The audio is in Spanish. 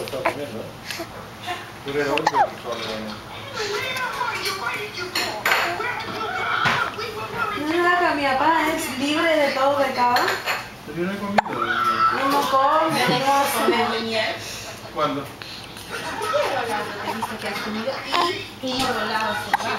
estaba comiendo, ¿eh? Tú eres la única que no, mi papá es libre de todo pecado. ¿Pero yo no he comido? No come, no come. ¿Cuándo? Te dice que has comido y rolado se va.